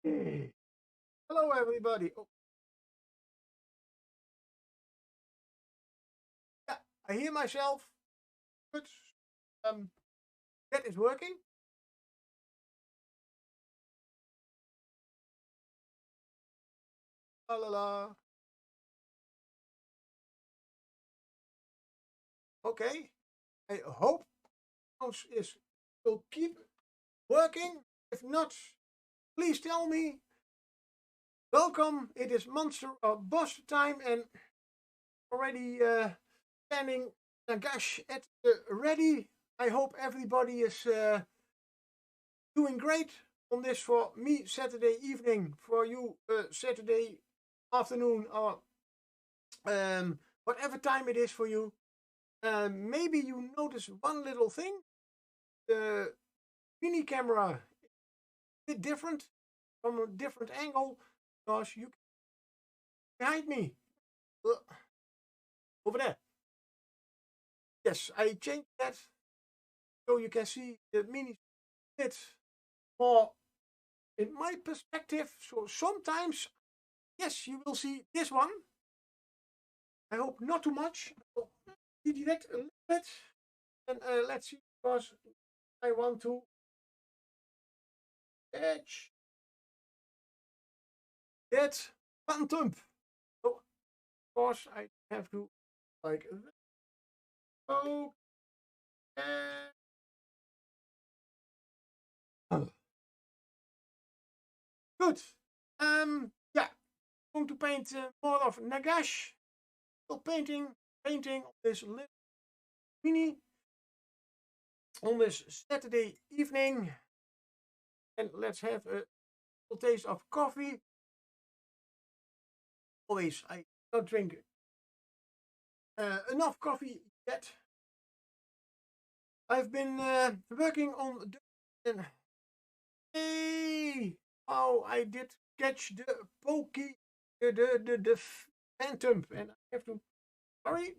Hello, everybody. Oh, yeah, I hear myself. Good. Um, that is working. La la la. Okay. I hope mouse is will keep working. If not, please tell me. Welcome. It is monster boss time and already standing Nagash at the ready. I hope everybody is doing great on this for me Saturday evening, for you Saturday afternoon or whatever time it is for you. Maybe you notice one little thing. The mini camera is a bit different from a different angle because you behind me over there. Yes, I changed that so you can see the mini bit more in my perspective. So sometimes, yes, you will see this one. I hope not too much. Redirect a little bit, and let's see because I want to edge that phantom. So of course I have to like oh good. Yeah, going to paint more of Nagash. Still painting on this little mini on this Saturday evening, and let's have a little taste of coffee. Always, I don't drink enough coffee yet. I've been working on the hey, oh, I did catch the pokey, the phantom, and I have to sorry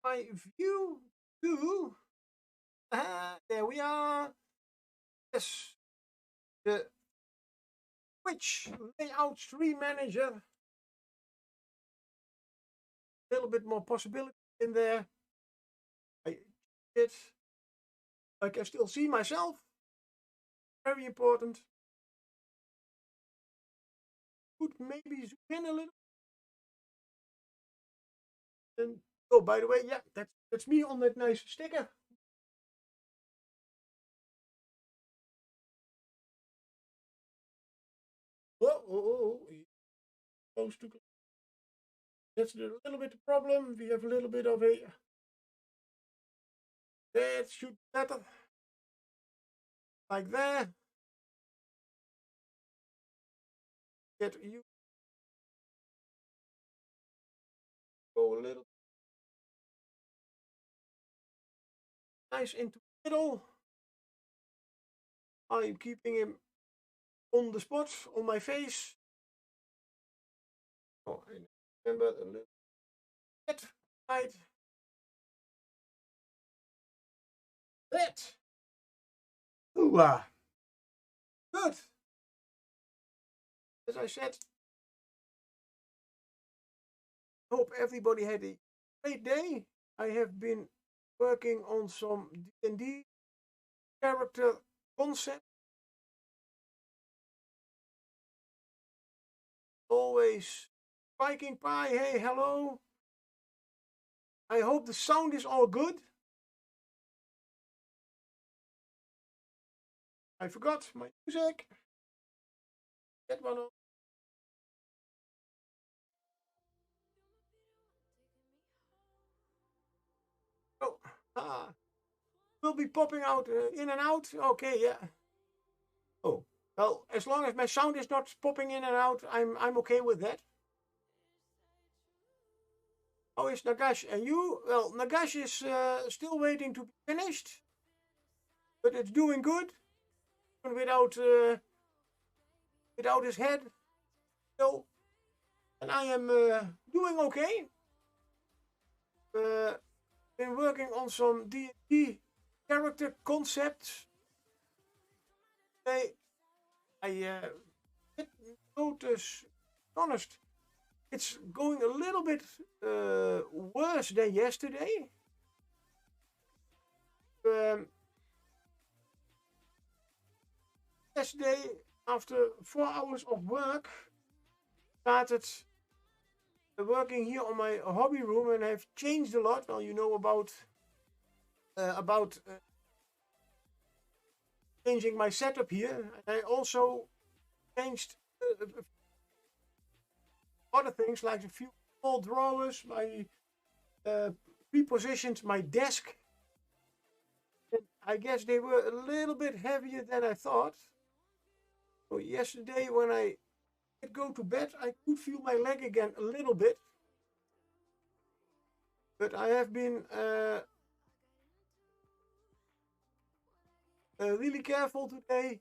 my view too. There we are. Yes, the Twitch layout stream manager. A little bit more possibility in there. I did. I can still see myself. Very important. Could maybe zoom in a little. And oh, by the way, yeah, that's me on that nice sticker. Oh, close to. That's a little bit the problem. We have a little bit of a. That should be better. Like that. Get you go a little nice into the middle. I'm keeping him on the spot on my face. Oh, I remember a little bit right. That. Ooh, good. As I said, hope everybody had a great day. I have been working on some D&D character concept. Always Viking Pie, hey, hello. I hope the sound is all good. I forgot my music. Get one on. Oh, will be popping out in and out. Okay, yeah. Oh, well, as long as my sound is not popping in and out, I'm okay with that. Oh, it's Nagash and you? Well, Nagash is still waiting to be finished, but it's doing good without without his head. So, and I am doing okay. Been working on some D&D character concepts. They I did notice, honest, it's going a little bit worse than yesterday. Yesterday, after 4 hours of work, started working here on my hobby room, and I've changed a lot. Well, you know about changing my setup here. I also changed other things like a few small drawers. My repositioned my desk. And I guess they were a little bit heavier than I thought. So yesterday when I did go to bed, I could feel my leg again a little bit. But I have been really careful today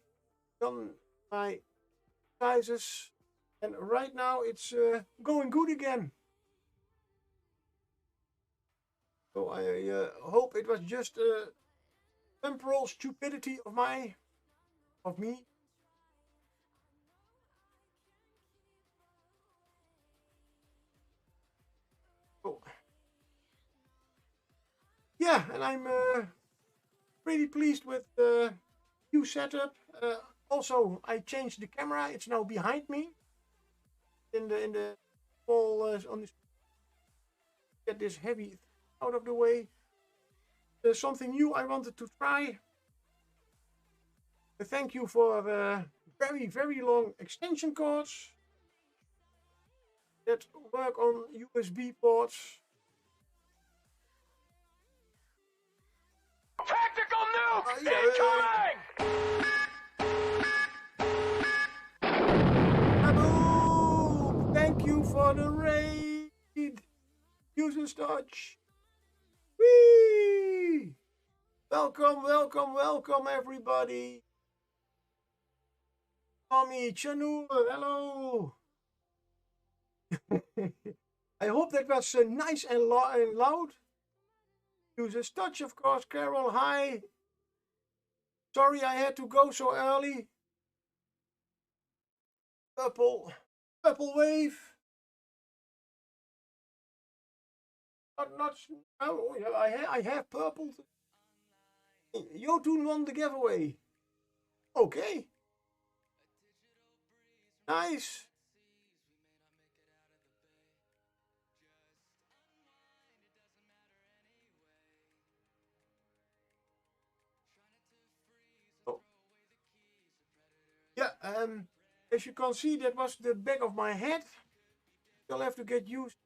on my sizes, and right now it's going good again. So I hope it was just temporal stupidity of me. So yeah, and I'm pretty pleased with the new setup. Also, I changed the camera. It's now behind me. In the wall on this. Get this heavy out of the way. There's something new I wanted to try. Thank you for very long extension cords that work on USB ports. Tactical nuke incoming! Kaboom! Thank you for the raid. User touch. Whee! Welcome everybody. Tommy, Chanur, hello. I hope that was nice and loud. User's touch, of course. Carol, hi. Sorry I had to go so early. Purple wave. Not. Oh, I have purple. Jotun won the giveaway. Okay. Nice. Oh. Yeah, as you can see, that was the back of my head. You'll have to get used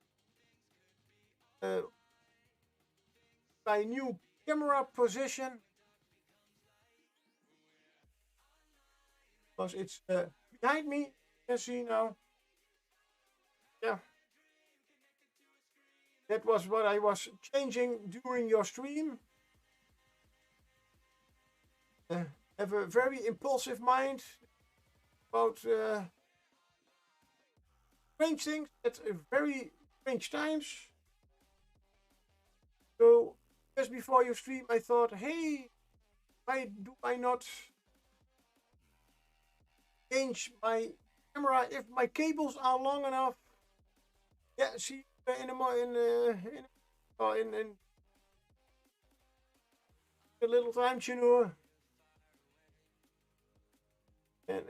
my new camera position. Because it's behind me. You can see now. Yeah. That was what I was changing during your stream. Have a very impulsive mind about strange things at very strange times. So just before your stream, I thought, hey, why do I not change my camera if my cables are long enough? Yeah, see in a little time, you know. And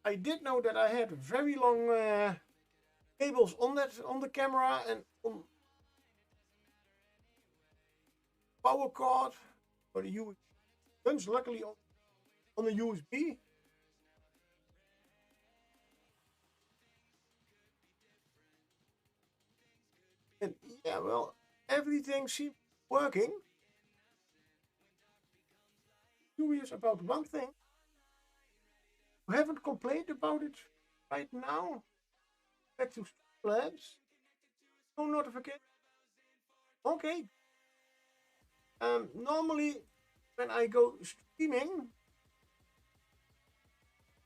I did know that I had very long cables on the camera and on power cord for the USB. Guns luckily on the USB. And yeah, well, everything seems working. Curious about one thing. You haven't complained about it right now. Back to Labs. No notification. Okay. Normally, when I go streaming,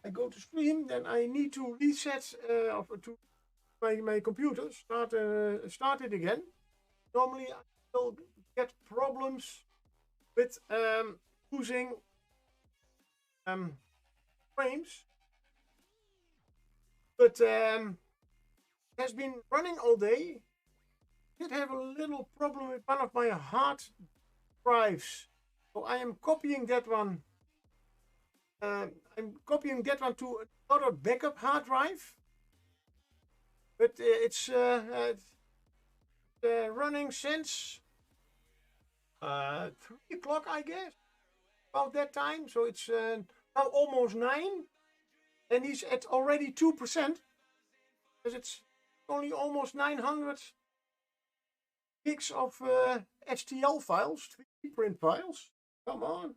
I go to stream, then I need to reset to my computer, start it again. Normally, I will get problems with using frames. But has been running all day. Did have a little problem with one of my hard drives. So I am copying that one. I'm copying that one to another backup hard drive. But it's running since 3 o'clock, I guess, about that time. So it's now almost 9, and he's at already 2%, because it's only almost 900 gigs of HTL files, 3D print files. Come on,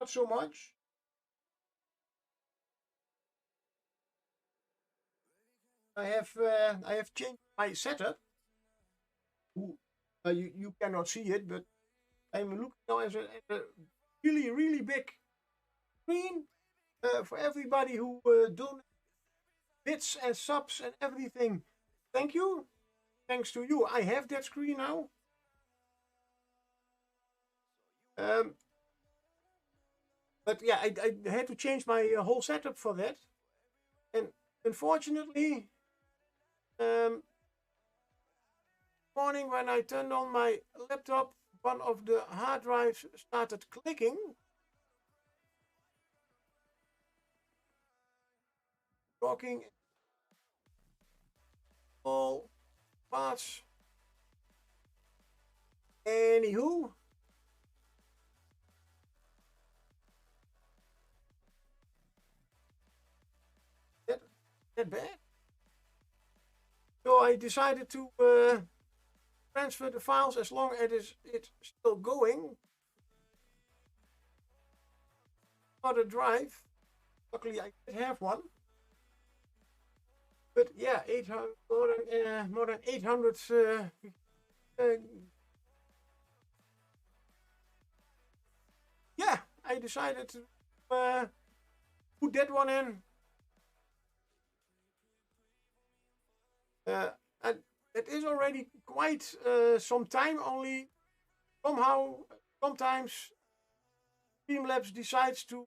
not so much. I have changed my setup. Ooh, you cannot see it, but I'm looking now at a really big screen for everybody who donates bits and subs and everything. Thank you. Thanks to you, I have that screen now. But yeah, I had to change my whole setup for that. And unfortunately, morning when I turned on my laptop, one of the hard drives started clicking. Talking all parts. Anywho, that bad. So I decided to transfer the files as long as it's still going. Another drive. Luckily, I did have one. But yeah, 800, more than 800. Yeah, I decided to put that one in. And it is already quite some time. Only somehow, sometimes Streamlabs decides to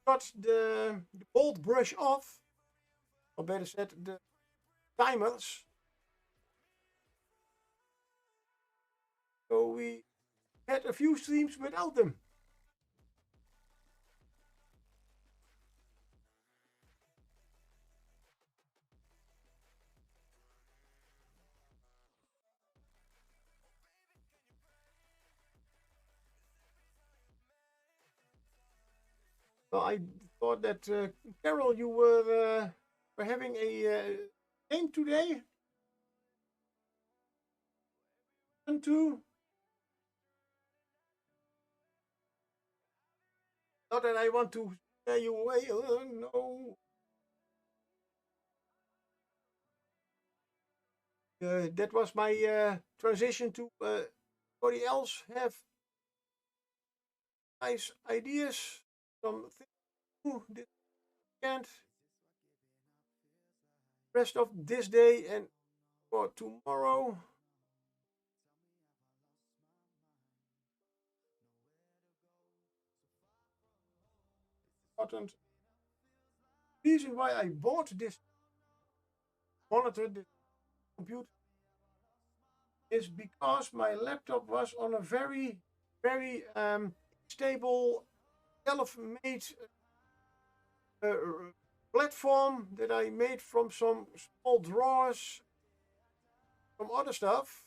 cut the bolt brush off, or better said, the timers. So we had a few streams without them. Well, I thought that Carol, you were having a game today. And two. Not that I want to scare you away. No. That was my transition to anybody else have nice ideas, some things to do this weekend, rest of this day and for tomorrow. Important reason why I bought this monitor, this computer, is because my laptop was on a very stable, self-made platform that I made from some small drawers, some other stuff.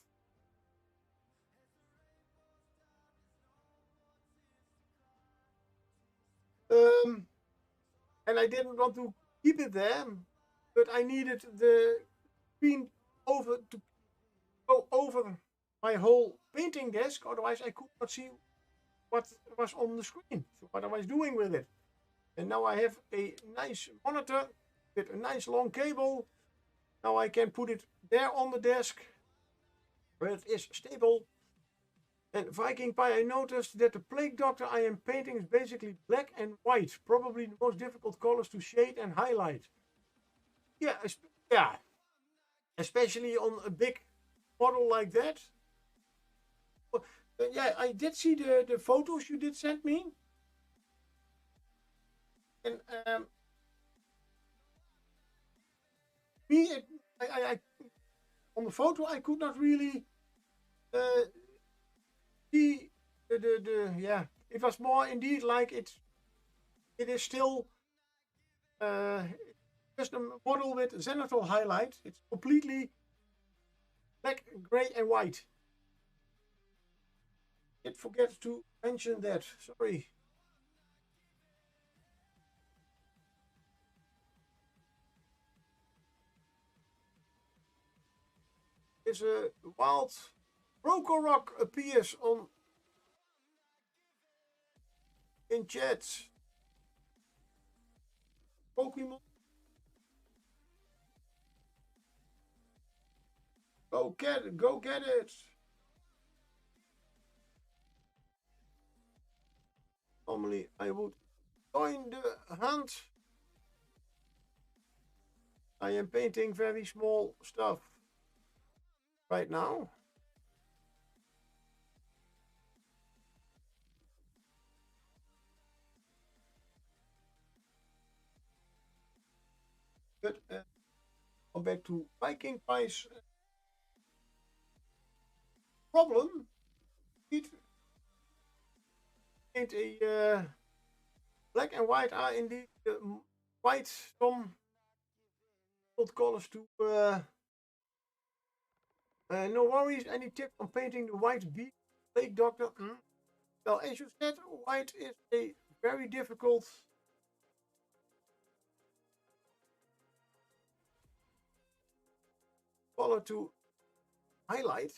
And I didn't want to keep it there, but I needed the screen over to go over my whole painting desk, otherwise I could not see what was on the screen, so what I was doing with it. And now I have a nice monitor with a nice long cable. Now I can put it there on the desk where it is stable. And Viking Pie, I noticed that the Plague Doctor I am painting is basically black and white, probably the most difficult colors to shade and highlight. Yeah, yeah, especially on a big model like that. Yeah, I did see the photos you did send me. And me, I on the photo I could not really see the yeah. It was more indeed like it is still just a model with zenithal highlight. It's completely black, gray, and white. Did forget to mention that. Sorry. Is a wild Rock appears on in chat. Pokemon. Go get it. Go get it. Normally I would join the hunt. I am painting very small stuff right now. But go back to Viking Pie's problem. It ain't a black and white are indeed quite some old colors to. No worries. Any tips on painting the white beak, Lake Doctor? Well, as you said, white is a very difficult color to highlight.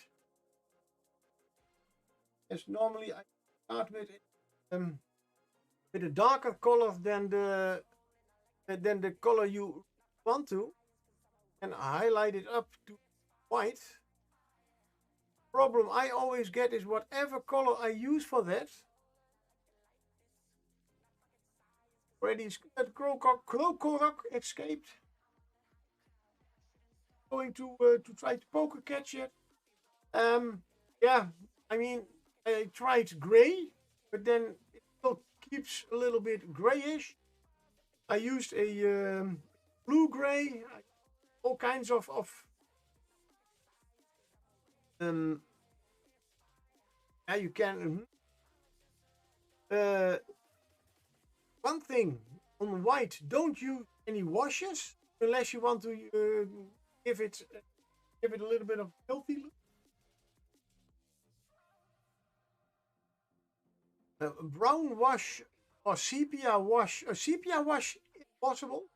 As normally I start with a darker color than the color you want to, and highlight it up to white. Problem I always get is whatever color I use for that. Already Crowcock escaped. Going to try to poker catch it. Yeah, I mean I tried gray, but then it still keeps a little bit grayish. I used a blue gray, all kinds of yeah, you can. One thing on white, don't use any washes unless you want to give it a little bit of healthy look. Brown wash or sepia wash. A sepia wash is possible.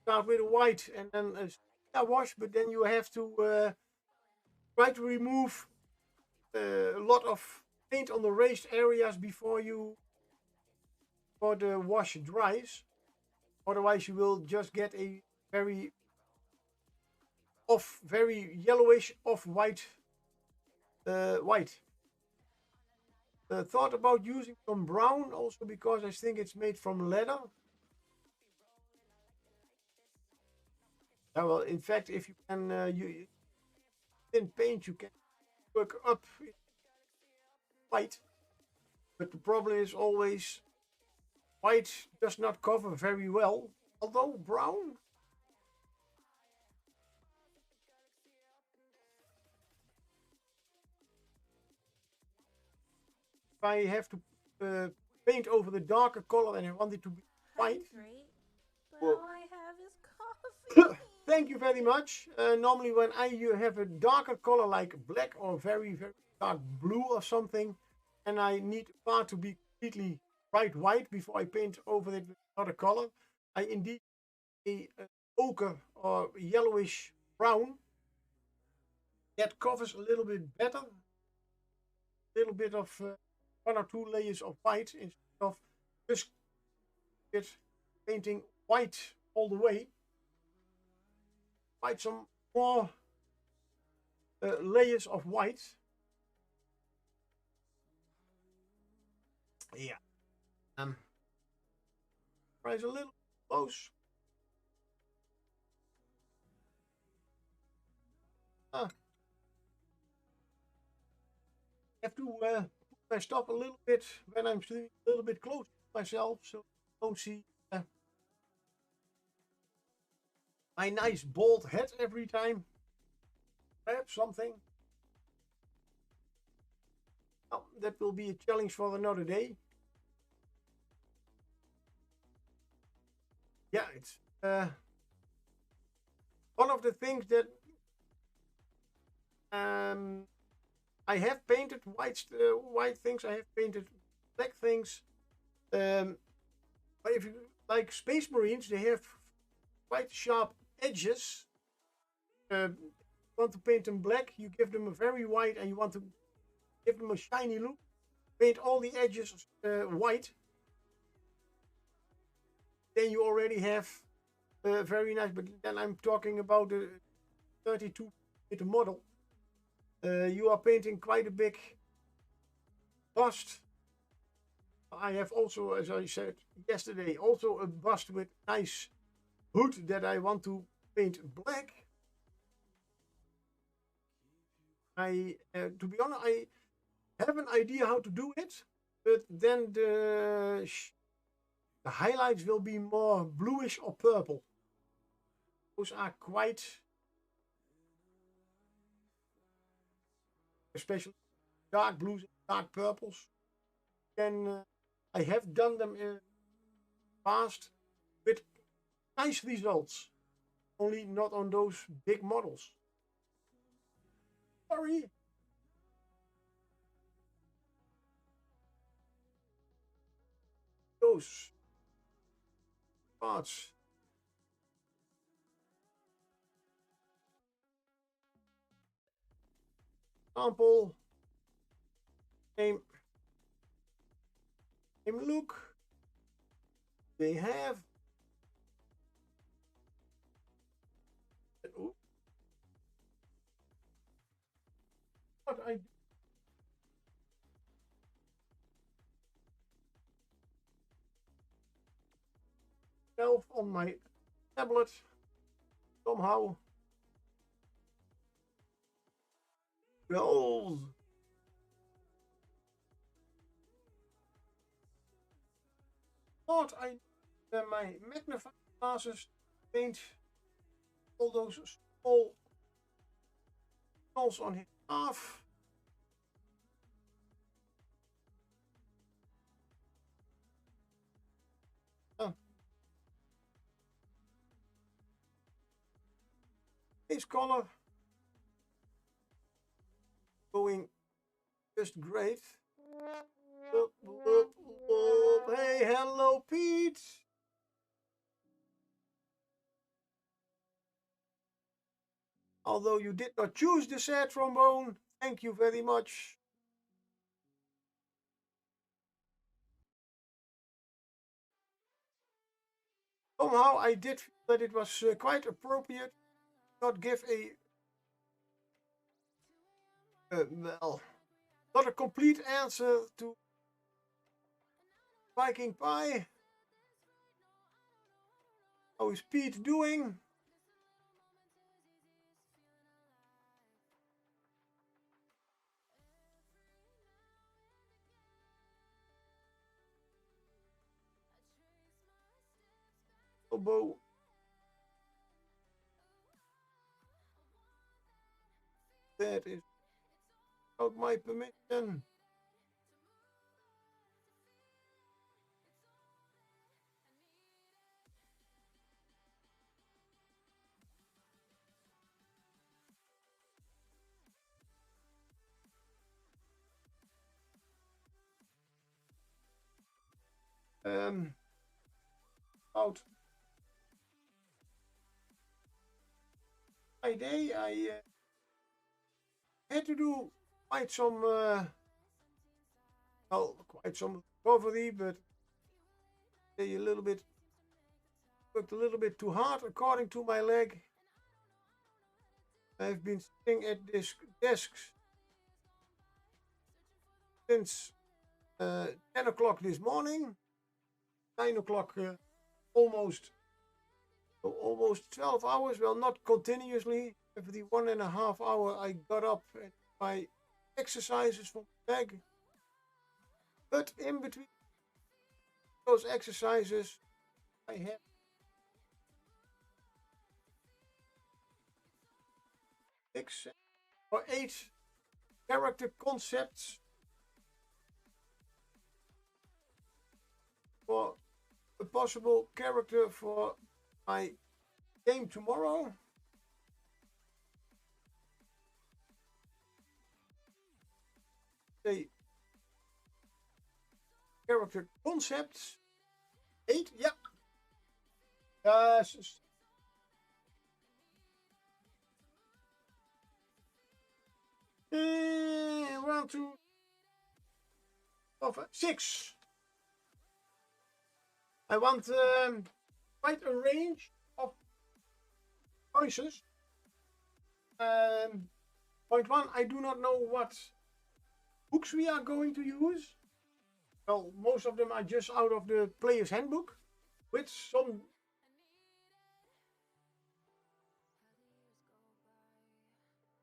Start with a white and then a sepia wash, but then you have to try to remove a lot of paint on the raised areas before the wash dries. Otherwise, you will just get a very yellowish off white. White. Thought about using some brown also because I think it's made from leather. Yeah, well, in fact, if you can you thin paint, you can work up white. But the problem is always white does not cover very well, although brown. If I have to paint over the darker color and I want it to be white. Great, but all I have is coffee. Thank you very much. Normally when you have a darker color like black or very, very dark blue or something, and I need a part to be completely bright white before I paint over it with another color, I indeed a ochre or yellowish brown that covers a little bit better, a little bit of 1 or 2 layers of white instead of just painting white all the way. Quite some more layers of white. Yeah. Tries a little close. Have to put my stuff a little bit when I'm sitting a little bit close to myself, so don't see my nice bald head every time. Perhaps something. Oh, that will be a challenge for another day. Yeah, it's one of the things that I have painted white things. I have painted black things. But if you like Space Marines, they have quite sharp edges. Want to paint them black, you give them a very white, and you want to give them a shiny look, paint all the edges white. Then you already have very nice, but then I'm talking about the 32-meter model. You are painting quite a big bust. I have also, as I said yesterday, also a bust with nice hood that I want to paint black. To be honest, I have an idea how to do it, but then the highlights will be more bluish or purple. Those are quite, especially dark blues and dark purples. And I have done them in the past with nice results, only not on those big models. Sorry. Those parts. Sample. Same look. They have. What I on my tablet somehow. Goals. Thought I my magnifying glasses paint all those small holes on his half. This color going just great. Hey, hello, Pete. Although you did not choose the sad trombone, thank you very much. Somehow I did feel that it was quite appropriate to not give a well, not a complete answer to Viking Pie. How is Pete doing? Obo. That is without my permission. About Friday, I had to do quite some, quite some recovery, but they worked a little bit too hard, according to my leg. I've been sitting at this desk since 10 o'clock this morning. 9 o'clock, almost 12 hours. Well, not continuously. Every 1.5 hours, I got up and my exercises for my leg. But in between, those exercises I have. Six or 8 character concepts for a possible character for my game tomorrow. The character concepts 8, yeah. Yes. 1, 2, 6. I want quite a range of choices. Point 1, I do not know what books we are going to use. Well, most of them are just out of the player's handbook, with some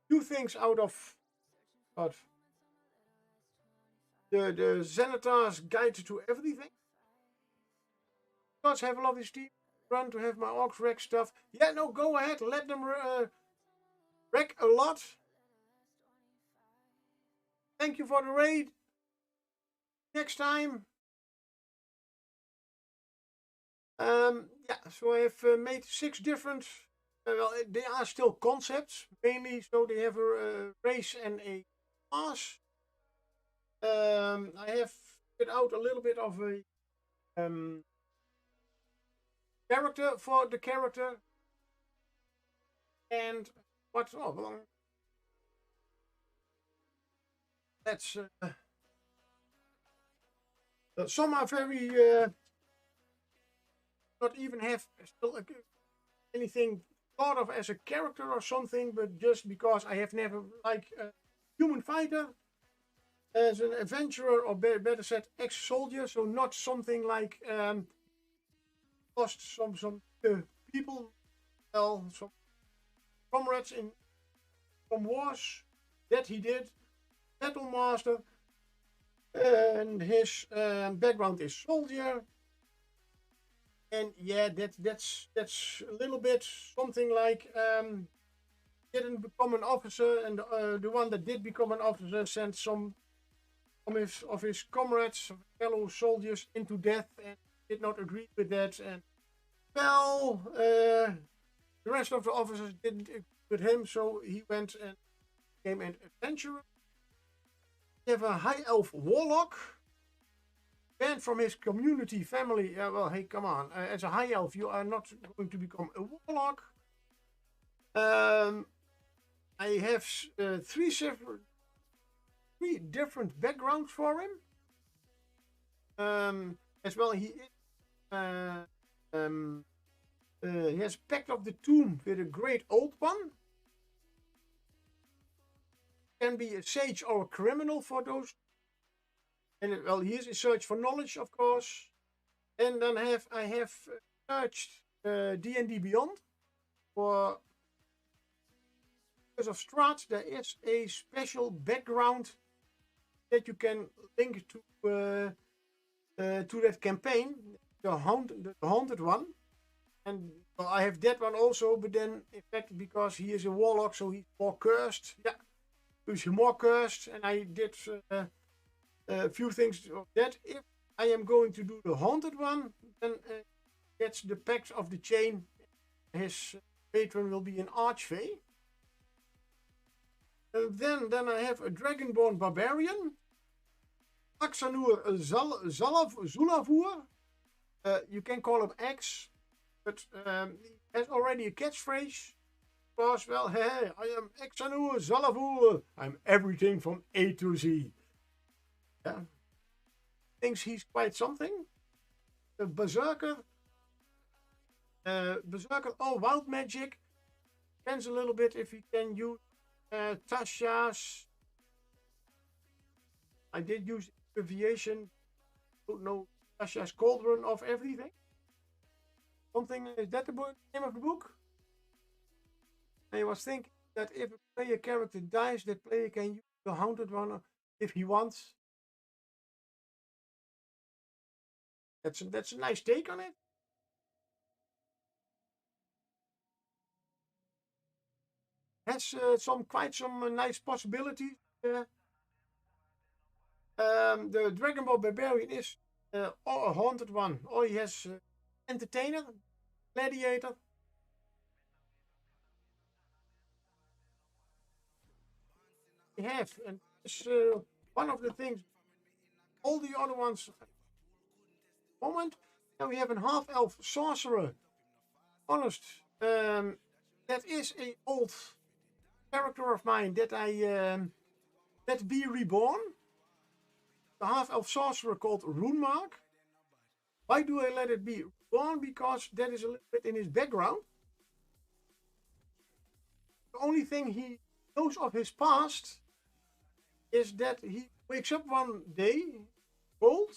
few things out of the Xanatar's Guide to Everything. Gods have a lovely steam run to have my orcs wreck stuff. Yeah, no, go ahead, let them wreck a lot. Thank you for the raid. Next time. Yeah, so I have made 6 different. Well, they are still concepts mainly, so they have a race and a class. I have figured out a little bit of a character for the character, and what's that's some are very not even have still anything thought of as a character or something, but just because I have never like a human fighter as an adventurer, or better said ex-soldier, so not something like lost some people, well, some comrades in some wars that he did, battle master, and his background is soldier. And yeah, that's a little bit something like didn't become an officer, and the one that did become an officer sent some of his comrades, fellow soldiers, into death, and did not agree with that. And well, the rest of the officers didn't agree with him, so he went and became an adventurer. We have a high elf warlock, banned from his community family. Well, hey, come on. As a high elf, you are not going to become a warlock. I have 3 different backgrounds for him. As well, he has Pact of the Tomb with a Great Old One. Can be a sage or a criminal for those. And well, he is in search for knowledge, of course. And then I have searched D&D Beyond for Curse of Strahd. There is a special background that you can link to that campaign, the haunted one. And well, I have that one also, but then in fact because he is a warlock, so he's more cursed. Yeah, he's more cursed, and I did a few things of that. If I am going to do the haunted one, then that's the Pact of the Chain. His patron will be an Archfey. Then I have a Dragonborn Barbarian, Axanur Zulavur. You can call him X, but he has already a catchphrase. Because, well, hey, I am Axanur Zulavur. I'm everything from A to Z. Yeah. Thinks he's quite something. A Berserker. Berserker, all wild magic. Depends a little bit if he can use Tasha's. I did use abbreviation. Don't know Tasha's Cauldron of Everything. Something, is that the name of the book? I was thinking that if a player character dies, that player can use the haunted one if he wants. That's a nice take on it. Has quite some nice possibilities. The Dragon Ball Barbarian is a haunted one. Or he has entertainer, gladiator. We have, and it's one of the things. All the other ones, moment. Now we have a half elf sorcerer. Honest, that is a old character of mine that I let be reborn. The half elf sorcerer called Runemark. Why do I let it be reborn? Because that is a little bit in his background. The only thing he knows of his past is that he wakes up one day, cold,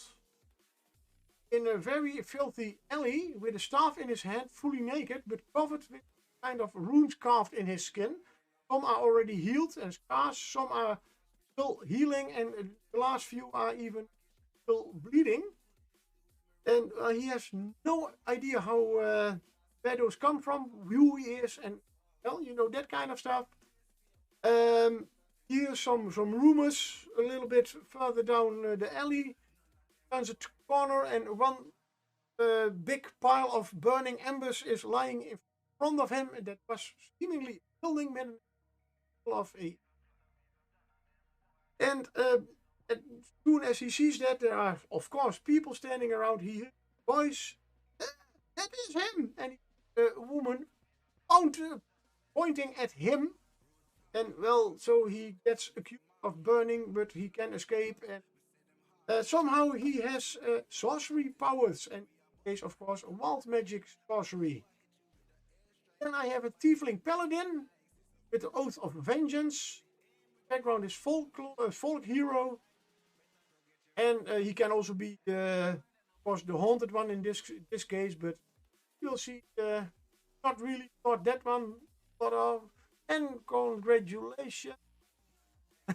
in a very filthy alley with a staff in his hand, fully naked, but covered with kind of runes carved in his skin. Some are already healed and scars, some are still healing, and the last few are even still bleeding. And he has no idea how where those come from, who he is, and well, you know, that kind of stuff. Here's some rumors a little bit further down the alley. Turns a corner, and one big pile of burning embers is lying in front of him. That was seemingly a building with of a. And as soon as he sees that, there are of course people standing around. He hears a voice. That is him, and a woman pointing at him. And well, so he gets accused of burning, but he can escape. And somehow he has sorcery powers, and in this case, of course, wild magic sorcery. Then I have a tiefling paladin with the oath of vengeance. Background is folk hero, and he can also be of course the haunted one in this case. But you'll see, not that one, but and congratulations.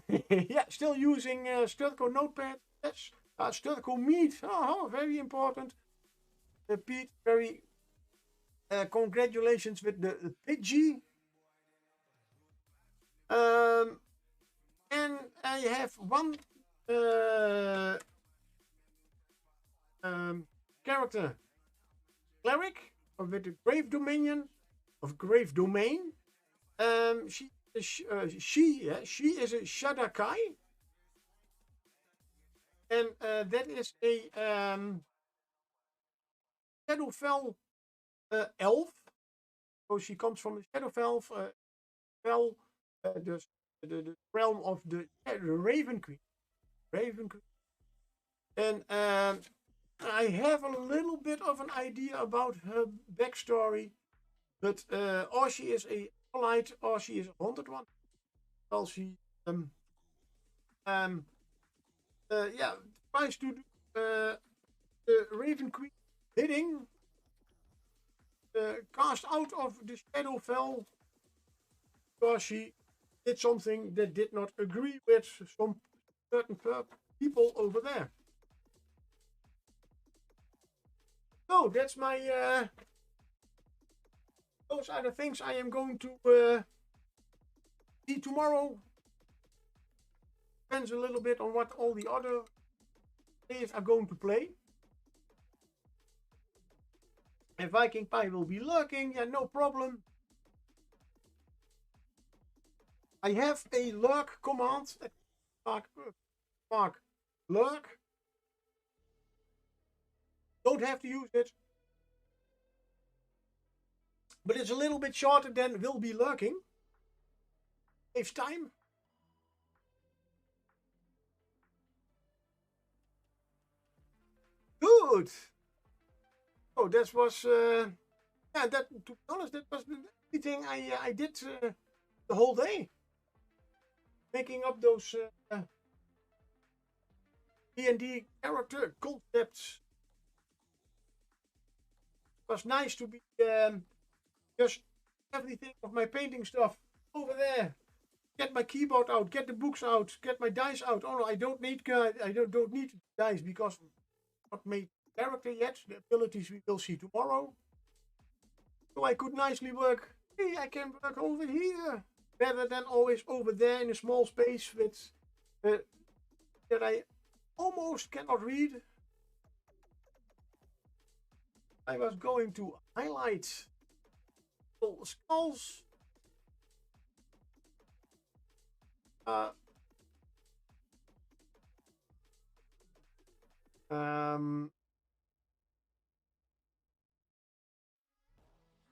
Yeah, still using Sturco Notepad. Yes, Sturco Meat. Oh, very important. Pete, very congratulations with the Pidgey. And I have one character, cleric with the Grave Dominion of Grave Domain. She is a Shadakai, and that is a Shadowfell elf. So she comes from the Shadowfell, the realm of the Raven Queen. And I have a little bit of an idea about her backstory, but or she is a light or she is a haunted one. Well, she tries to do the Raven Queen bidding, cast out of the Shadowfell because she did something that did not agree with some certain people over there. So that's my those are the things I am going to see tomorrow. Depends a little bit on what all the other players are going to play. And Viking Pie will be lurking, yeah, no problem. I have a lurk command. Mark lurk. Don't have to use it. But it's a little bit shorter than will be lurking. Saves time. Good. Oh, that was yeah. That, to be honest, that was the only thing I did the whole day. Making up those D&D character concepts. It was nice to be just everything of my painting stuff over there. Get my keyboard out, get the books out, get my dice out. Oh no, I don't need dice because I'm not made character yet. The abilities we will see tomorrow. So I could nicely work. Hey, I can work over here better than always over there in a small space with that I almost cannot read. I was going to highlight little skulls.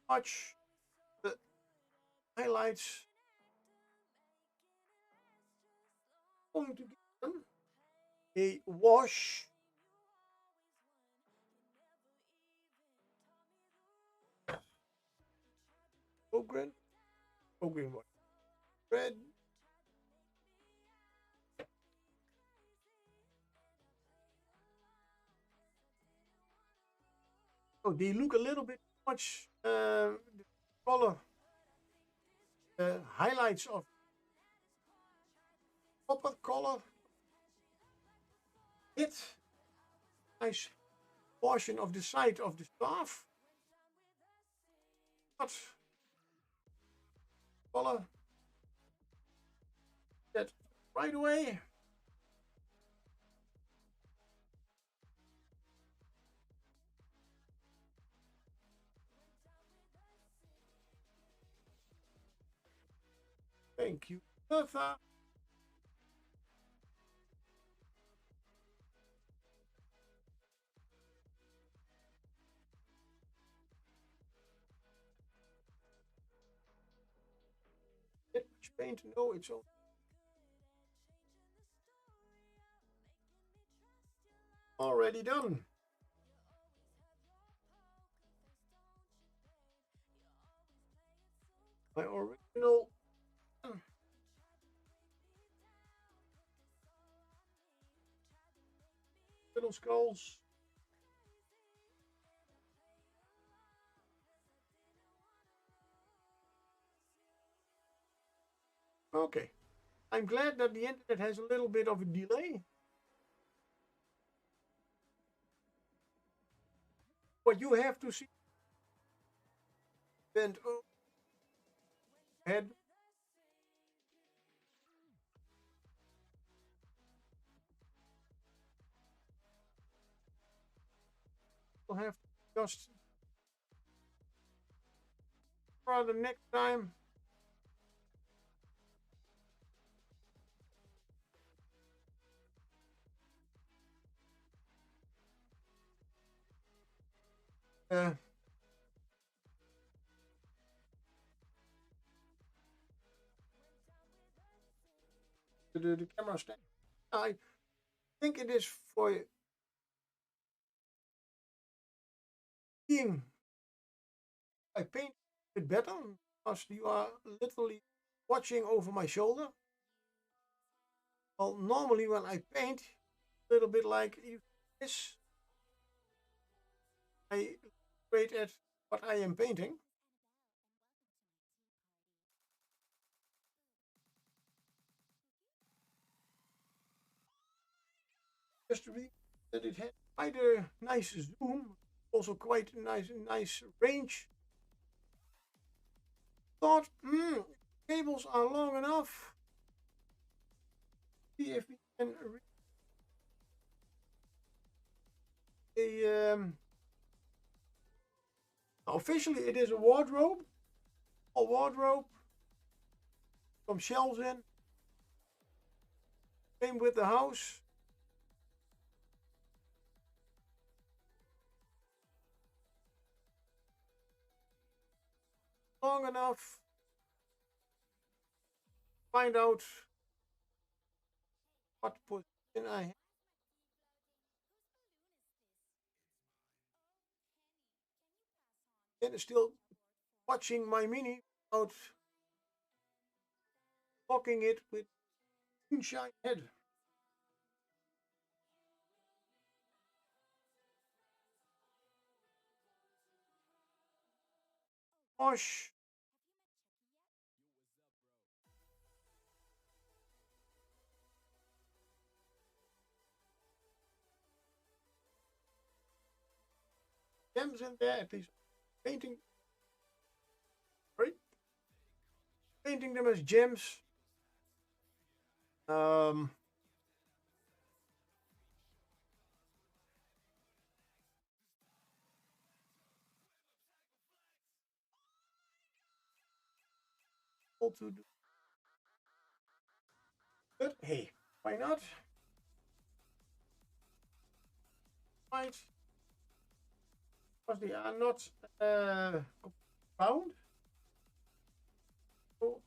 Much the highlights. Going to give them a wash. Ogren. Ogren wash. Red. Oh, they look a little bit much the color highlights of copper color. It nice portion of the side of the staff. But color that right away. Thank you, Bertha. Get much paint? No, it's all already done. My original little skulls. Okay. I'm glad that the internet has a little bit of a delay. What you have to see. Bend head. We'll have to just for the next time. Uh, the camera stand. I think it is for seeing. I paint it better because you are literally watching over my shoulder. Well, normally when I paint, a little bit like this, I wait at what I am painting. Just to be that it had quite a nice zoom, also quite a nice range. Thought, cables are long enough. See if we can officially it is a wardrobe. A wardrobe. Some shelves in. Same with the house. Long enough. Find out what position I have. And still watching my mini without blocking it with moonshine head. Wash. gems in there, at least painting. Sorry. Painting them as gems. All to do. But hey, why not? Right. Because they are not round. So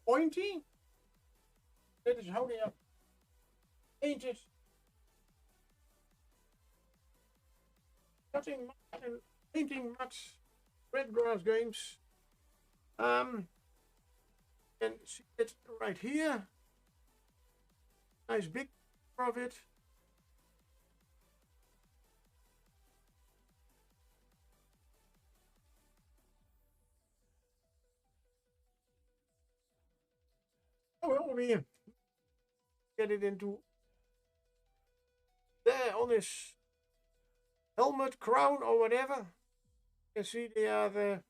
pointy. That is how they are painted. Cutting mud and painting mud. Red grass games. And see it right here. Nice big of it. Oh well, we get it into there on his helmet, crown, or whatever. You can see they are the.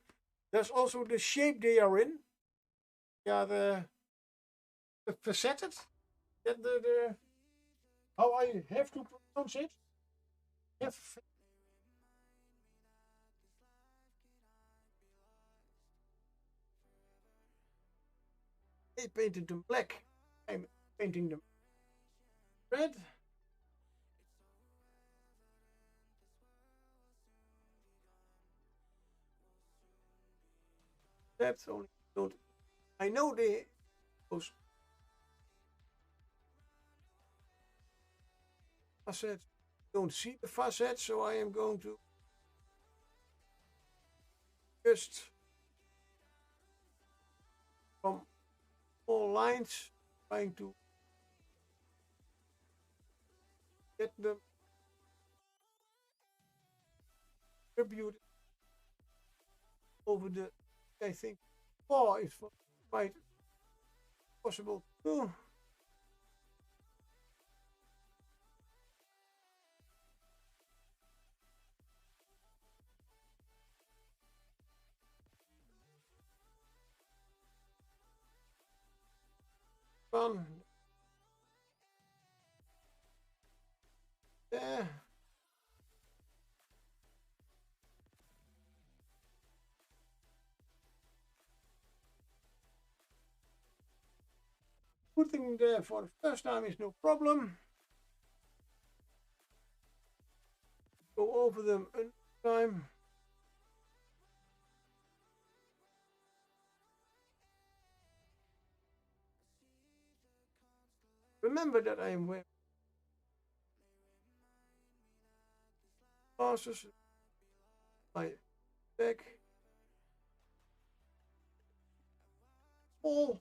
There's also the shape they are in. They are the faceted. That the how I have to pronounce it. Have they painted them black. I'm painting them red. That's only don't. I know they those facets don't see the facets, so I am going to just from all lines trying to get them distributed over the. I think 4 is quite possible too. One there. Putting there for the first time is no problem. Go over them another time. Remember that I am wearing glasses. My back. All.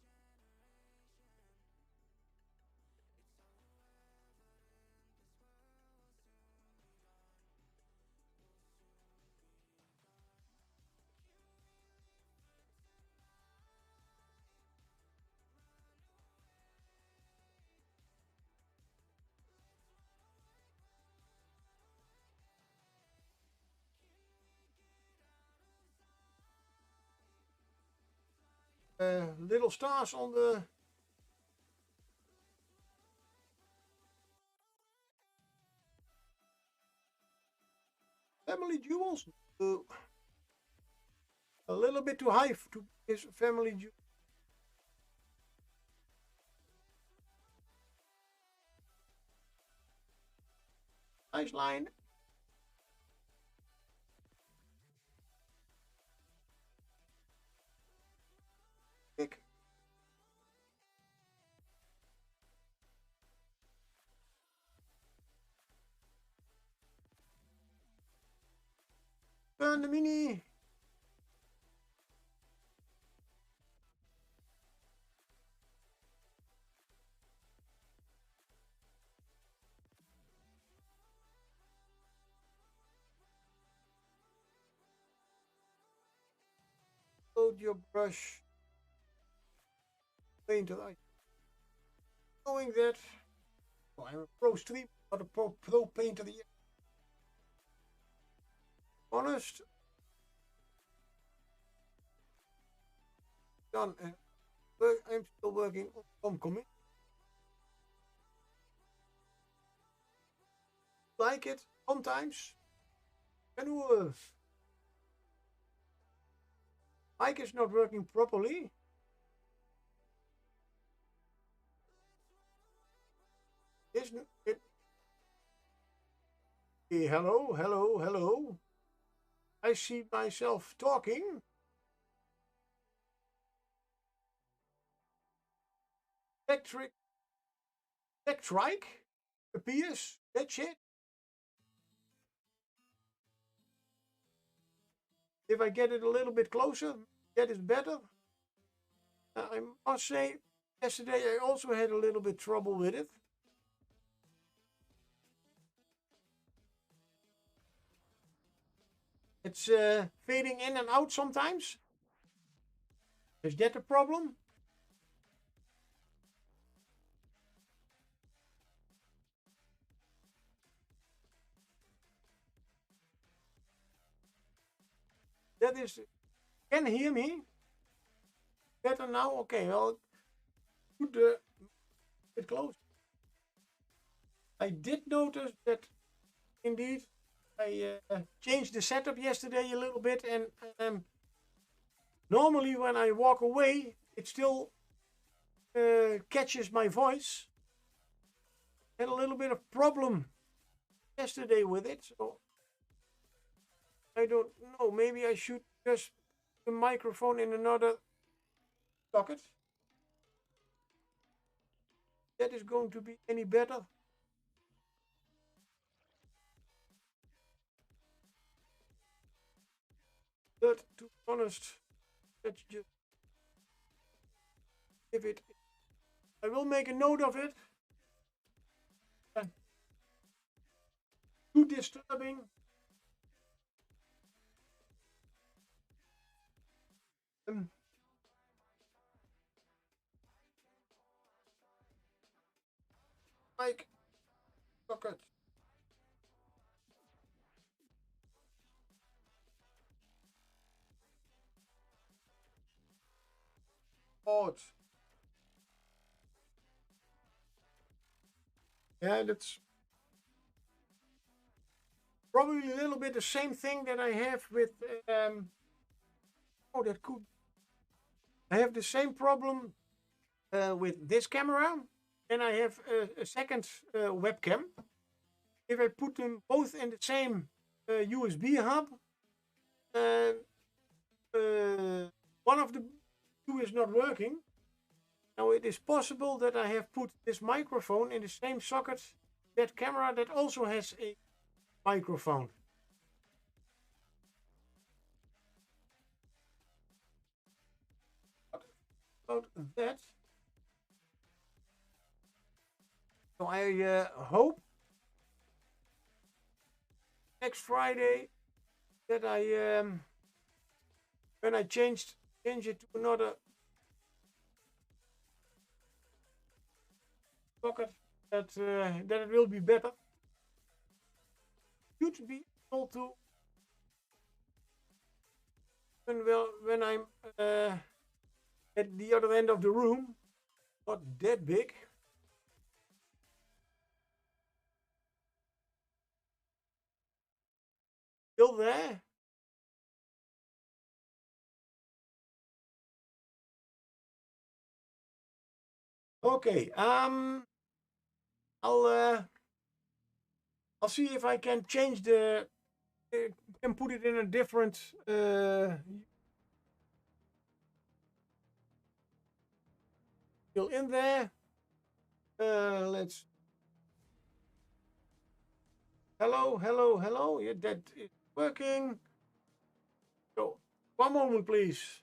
Little stars on the family jewels. A little bit too high to his family jewel. Nice line. Big. Turn the mini. Load your brush. Paint the light. Knowing that I'm a pro stream, not a pro painter. honest, done, and I'm still working on Homecoming. Like it sometimes. And mic is not working properly. Isn't it? Hey, hello, hello, hello. I see myself talking. Electric appears. That's it. If I get it a little bit closer, that is better. I must say, yesterday I also had a little bit trouble with it. It's fading in and out sometimes. Is that a problem? That is, can hear me? Better now? Okay, well, put it close. I did notice that indeed I changed the setup yesterday a little bit, and normally when I walk away, it still catches my voice. Had a little bit of problem yesterday with it, so I don't know. Maybe I should just put the microphone in another socket. That is going to be any better. But to be honest, let's just give it. I will make a note of it. Too disturbing. Mic socket. Odd. Yeah, that's probably a little bit the same thing that I have with. Oh, that could. I have the same problem with this camera, and I have a second webcam. If I put them both in the same USB hub, uh, one of the two is not working. Now it is possible that I have put this microphone in the same socket that camera that also has a microphone. About that. So I hope next Friday that I when I change it to another socket that it will be better. Should be able to when I'm at the other end of the room, not that big. Still there? Okay. I'll see if I can change the can put it in a different still in there. Let's hello, hello, hello. Yeah, that is working. So one moment, please.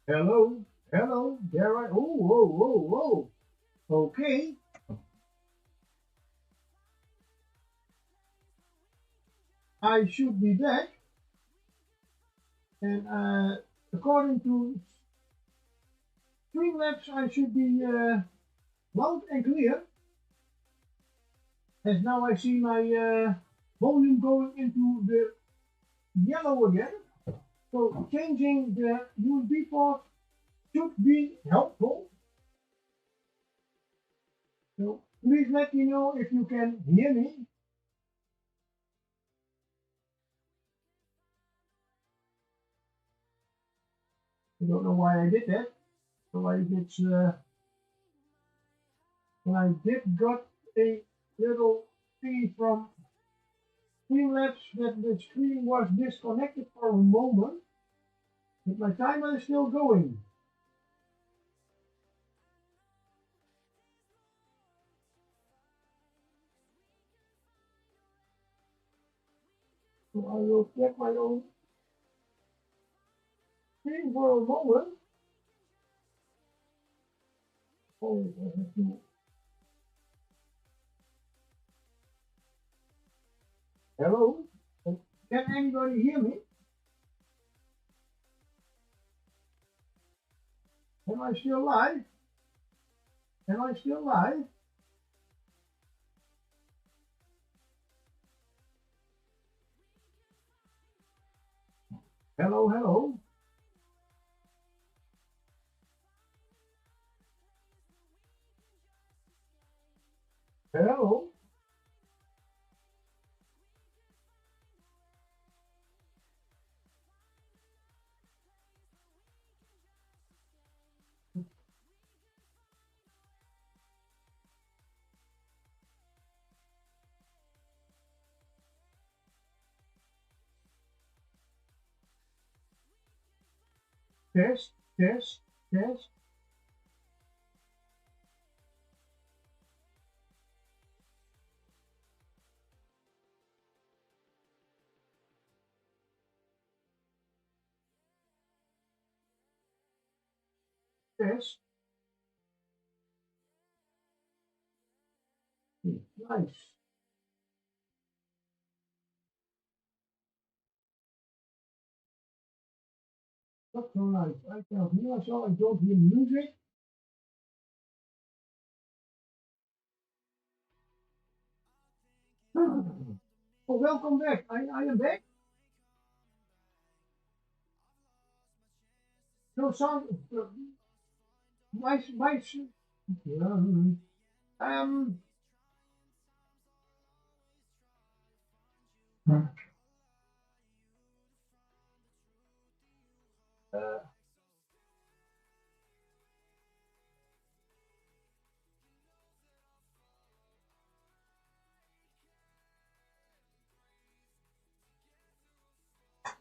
Hello, hello, there I, oh, whoa, whoa, whoa. Okay, I should be back, and according to Streamlabs, I should be loud and clear, as now I see my volume going into the yellow again. So changing the USB port should be helpful. So please let me know if you can hear me. I don't know why I did that. So I did, and I did got a little fee from Streamlabs that the screen was disconnected for a moment, but my timer is still going. So I will check my own screen for a moment. Oh, I have to. Hello? Can anybody hear me? Am I still live? Am I still live? Hello, hello. Hello. Test, test, test, test. Nice. That's so nice. I can hear myself. I don't hear music. Oh, welcome back. I am back. No sound. My, um, uh,